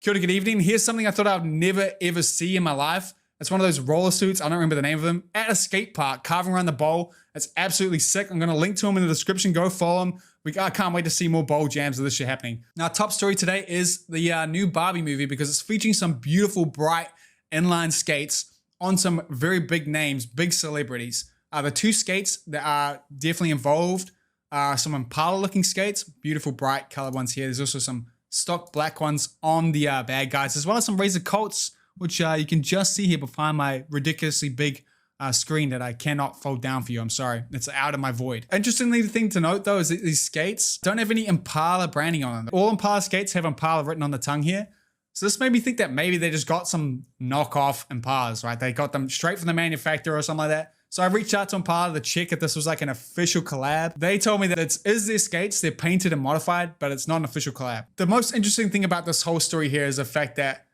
Kia ora, good evening. Here's something I thought I'd never ever see in my life. It's one of those roller suits, I don't remember the name of them, at a skate park, carving around the bowl. It's absolutely sick. I'm going to link to them in the description. Go follow them. I can't wait to see more bowl jams of this shit happening. Now, top story today is the new Barbie movie because it's featuring some beautiful, bright inline skates on some very big names, big celebrities. The two skates that are definitely involved are some Impala looking skates, beautiful, bright colored ones here. There's also some stock black ones on the bad guys, as well as some Razor Colts, which you can just see here behind my ridiculously big screen that I cannot fold down for you. I'm sorry. It's out of my void. Interestingly, the thing to note though is that these skates don't have any Impala branding on them. All Impala skates have Impala written on the tongue here. So this made me think that maybe they just got some knockoff Impalas, right? They got them straight from the manufacturer or something like that. So I reached out to Impala to check if this was like an official collab. They told me that it is their skates, they're painted and modified, but it's not an official collab. The most interesting thing about this whole story here is the fact that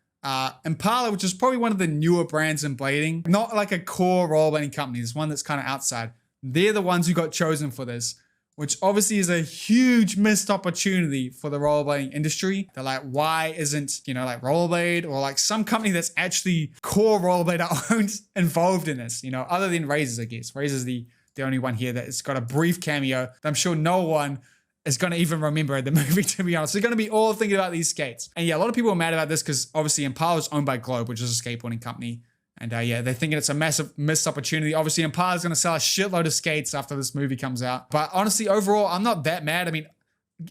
Impala, which is probably one of the newer brands in blading, not like a core rollerblading company, it's one that's kind of outside. They're the ones who got chosen for this, which obviously is a huge missed opportunity for the rollerblading industry. They're like, why isn't, like Rollerblade or like some company that's actually core rollerblader owned involved in this, other than Razors, I guess. Razor's the only one here that has got a brief cameo that I'm sure no one is going to even remember the movie, to be honest. They're going to be all thinking about these skates. And yeah, a lot of people are mad about this because obviously Impala is owned by Globe, which is a skateboarding company. And yeah, they're thinking it's a massive missed opportunity. Obviously, Impala is going to sell a shitload of skates after this movie comes out. But honestly, overall, I'm not that mad. I mean,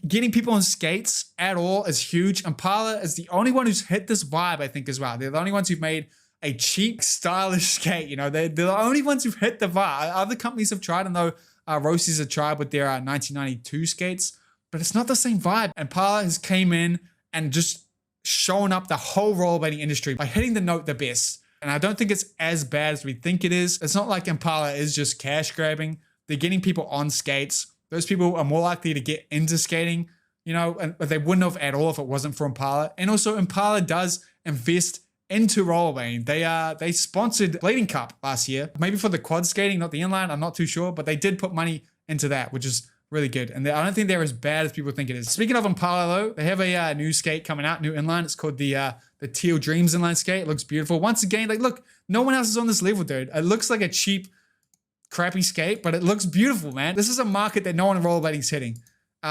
getting people on skates at all is huge. Impala is the only one who's hit this vibe, I think, as well. They're the only ones who've made a cheap, stylish skate. They're the only ones who've hit the vibe. Other companies have tried, and though Rossi's have tried with their 1992 skates, but it's not the same vibe. Impala has came in and just shown up the whole rollerblading industry by hitting the note the best. And I don't think it's as bad as we think it is. It's not like Impala is just cash grabbing. They're getting people on skates. Those people are more likely to get into skating, but they wouldn't have at all if it wasn't for Impala. And also Impala does invest into rollerblading. They sponsored Blading Cup last year, maybe for the quad skating, not the inline. I'm not too sure, but they did put money into that, which is really good. And I don't think they're as bad as people think it is. Speaking of Impala though, they have a new skate coming out, new inline. It's called the Teal Dreams inline skate. It looks beautiful. Once again, like look, no one else is on this level, dude. It looks like a cheap, crappy skate, but it looks beautiful, man. This is a market that no one in rollerblading is hitting.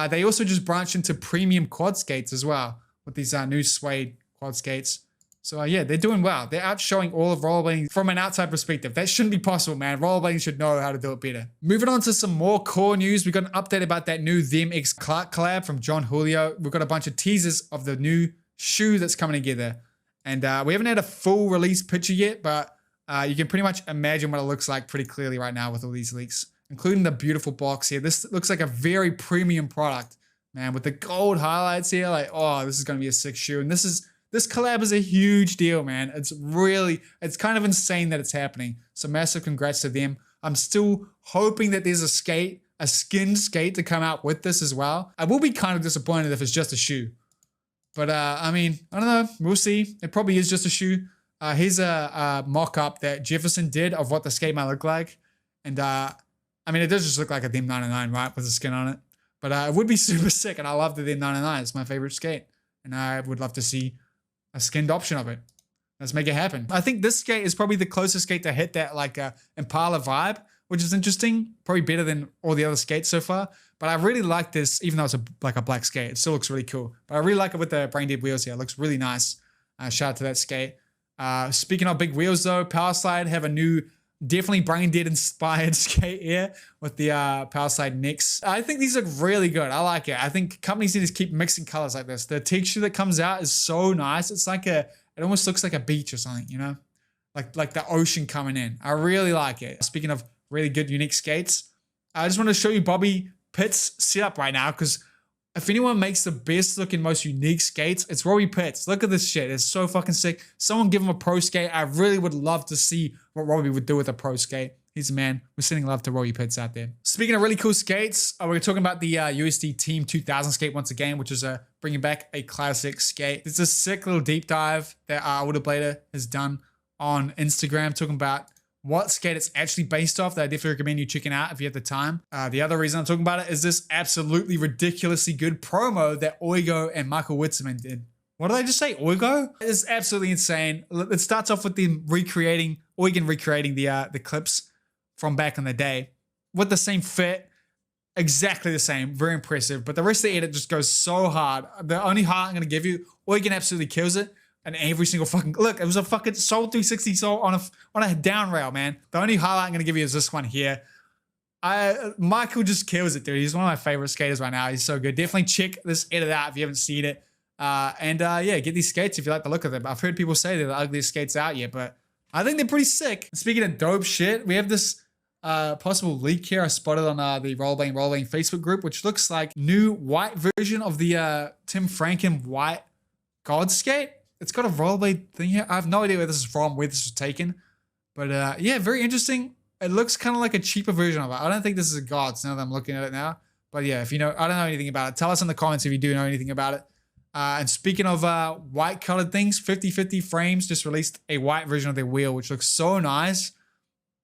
They also just branched into premium quad skates as well with these new suede quad skates. So yeah, they're doing well. They're outshowing all of rollerblading from an outside perspective. That shouldn't be possible, man. Rollerblading should know how to do it better. Moving on to some more core news. We got an update about that new Them X Clark collab from John Julio. We've got a bunch of teasers of the new shoe that's coming together. And we haven't had a full release picture yet, but you can pretty much imagine what it looks like pretty clearly right now with all these leaks, including the beautiful box here. This looks like a very premium product, man, with the gold highlights here. Like, oh, this is going to be a sick shoe. And this collab is a huge deal, man. It's kind of insane that it's happening. So massive congrats to them. I'm still hoping that there's a skinned skate to come out with this as well. I will be kind of disappointed if it's just a shoe. But I mean, I don't know. We'll see. It probably is just a shoe. Here's a mock-up that Jefferson did of what the skate might look like. And I mean, it does just look like a Them 99, right? With the skin on it. But it would be super sick. And I love the Them 99. It's my favorite skate. And I would love to see a skinned option of it. Let's make it happen. I think this skate is probably the closest skate to hit that like Impala vibe, which is interesting. Probably better than all the other skates so far. But I really like this, even though it's like a black skate. It still looks really cool. But I really like it with the Braindead Wheels here. It looks really nice. Shout out to that skate. Speaking of big wheels though, Powerslide have a new, definitely Braindead inspired skate here with the Powerslide Next. I think these look really good. I like it. I think companies need to keep mixing colors like this. The texture that comes out is so nice. It's like it almost looks like a beach or something, like the ocean coming in. I really like it. Speaking of really good, unique skates, I just want to show you Bobby Pitt's setup right now, because if anyone makes the best looking, most unique skates, it's Robbie Pitts. Look at this shit. It's so fucking sick. Someone give him a pro skate. I really would love to see what Robbie would do with a pro skate. He's the man. We're sending love to Robbie Pitts out there. Speaking of really cool skates, we're talking about the USD Team 2000 skate once again, which is bringing back a classic skate. It's a sick little deep dive that Rollerblader has done on Instagram, talking about what skate it's actually based off, that I definitely recommend you checking out if you have the time. The other reason I'm talking about it is this absolutely ridiculously good promo that Oigo and Michael Witzman did what did I just say? Oigo? It's absolutely insane. It starts off with them recreating the clips from back in the day with the same fit, exactly the same. Very impressive. But the rest of the edit just goes so hard. The only highlight I'm gonna give you, Oigan absolutely kills it. And every single fucking look, it was a fucking Soul 360 Soul on a down rail, man. The only highlight I'm gonna give you is this one here. Michael just kills it, dude. He's one of my favorite skaters right now. He's so good. Definitely check this edit out if you haven't seen it. Yeah, get these skates if you like the look of them. I've heard people say they're the ugliest skates out yet, but I think they're pretty sick. Speaking of dope shit, we have this possible leak here I spotted on the Rollerblading Facebook group, which looks like new white version of the Tim Franken White GAWDS skate. It's got a rollerblade thing here. I have no idea where this is from, where this was taken. But yeah, very interesting. It looks kind of like a cheaper version of it. I don't think this is a GAWDS now that I'm looking at it now. But yeah, if you know, I don't know anything about it. Tell us in the comments if you do know anything about it. And speaking of white colored things, 50/50 Frames just released a white version of their wheel, which looks so nice.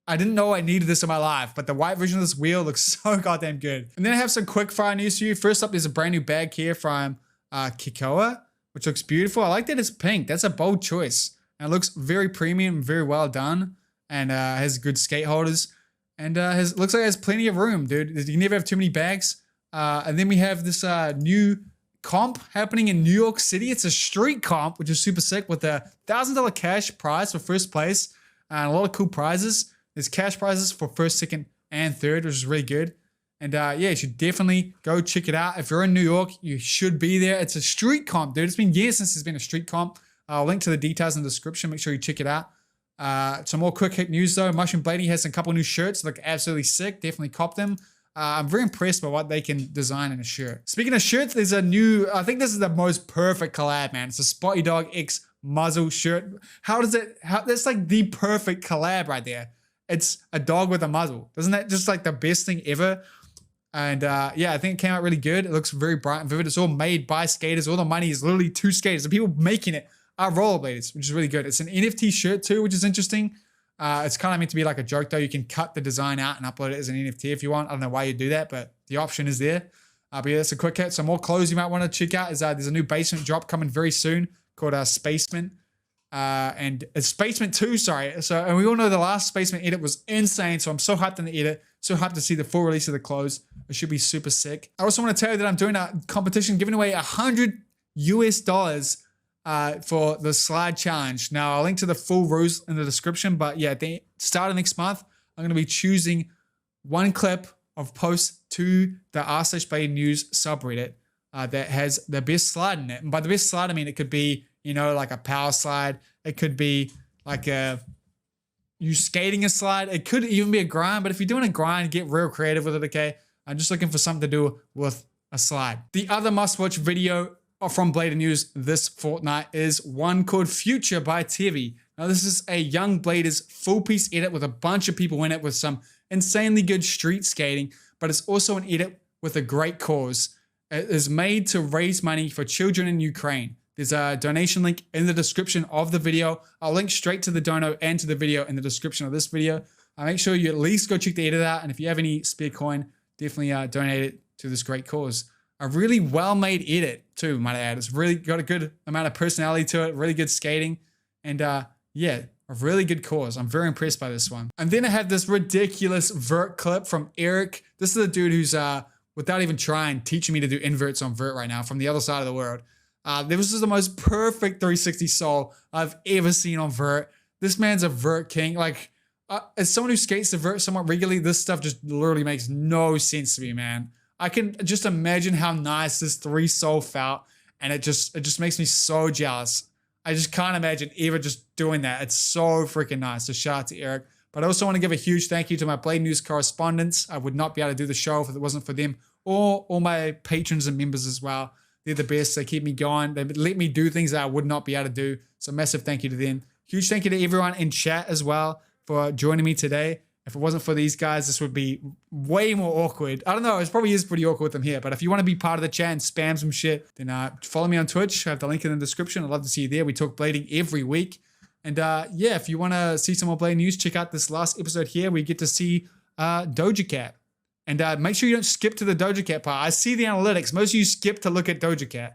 I didn't know I needed this in my life, but the white version of this wheel looks so goddamn good. And then I have some quick fire news for you. First up, there's a brand new bag here from Kekoa, which looks beautiful. I like that it's pink. That's a bold choice. And it looks very premium, very well done. And has good skate holders. And looks like it has plenty of room, dude. You can never have too many bags. And then we have this new comp happening in New York City. It's a street comp, which is super sick, with a $1,000 cash prize for first place. And a lot of cool prizes. There's cash prizes for first, second, and third, which is really good. And yeah, you should definitely go check it out. If you're in New York, you should be there. It's a street comp, dude. It's been years since there's been a street comp. I'll link to the details in the description. Make sure you check it out. Some more quick hit news though. Mushroom Blading has a couple new shirts. Look absolutely sick. Definitely cop them. I'm very impressed by what they can design in a shirt. Speaking of shirts, there's a new, I think this is the most perfect collab, man. It's a Spotty Dog X muzzle shirt. That's like the perfect collab right there. It's a dog with a muzzle. Isn't that just like the best thing ever? And yeah, I think it came out really good. It looks very bright and vivid. It's all made by skaters. All the money is literally to skaters. The people making it are rollerbladers, which is really good. It's an NFT shirt too, which is interesting. It's kind of meant to be like a joke though. You can cut the design out and upload it as an NFT if you want. I don't know why you do that, but the option is there. But yeah, that's a quick hit. Some more clothes you might want to check out is there's a new basement drop coming very soon called Spaceman. And it's Spaceman 2, sorry. And we all know the last Spaceman edit was insane. So I'm so hyped on the edit. So hyped to see the full release of the clothes. It should be super sick. I also want to tell you that I'm doing a competition giving away $100 for the slide challenge. Now I'll link to the full rules in the description, but yeah, at the start of next month, I'm going to be choosing one clip of posts to the r/Blading News subreddit that has the best slide in it. And by the best slide, I mean, it could be, you know, like a power slide. It could be like you skating a slide. It could even be a grind, but if you're doing a grind, get real creative with it, okay? I'm just looking for something to do with a slide. The other must-watch video from Blading News this fortnight is one called Future by Tevi. Now, this is a young Bladers full-piece edit with a bunch of people in it with some insanely good street skating, but it's also an edit with a great cause. It is made to raise money for children in Ukraine. There's a donation link in the description of the video. I'll link straight to the dono and to the video in the description of this video. Make sure you at least go check the edit out, and if you have any spare coin, definitely donate it to this great cause. A really well-made edit too, might I add. It's really got a good amount of personality to it, really good skating, and yeah, a really good cause. I'm very impressed by this one. And then I have this ridiculous vert clip from Eric. This is a dude who's, without even trying, teaching me to do inverts on vert right now from the other side of the world. This is the most perfect 360 soul I've ever seen on vert. This man's a vert king. Like, as someone who skates the vert somewhat regularly, this stuff just literally makes no sense to me, man. I can just imagine how nice this 3 soul felt, and it just makes me so jealous. I just can't imagine ever just doing that. It's so freaking nice. So shout out to Eric. But I also want to give a huge thank you to my Blading News correspondents. I would not be able to do the show if it wasn't for them, or all my patrons and members as well. They're the best. They keep me going. They let me do things that I would not be able to do. So massive thank you to them. Huge thank you to everyone in chat as well for joining me today. If it wasn't for these guys, this would be way more awkward. I don't know. It probably is pretty awkward with them here. But if you want to be part of the chat and spam some shit, then follow me on Twitch. I have the link in the description. I'd love to see you there. We talk blading every week. And yeah, if you want to see some more Blading News, check out this last episode here. We get to see Doja Cat. And make sure you don't skip to the Doja Cat part. I see the analytics. Most of you skip to look at Doja Cat.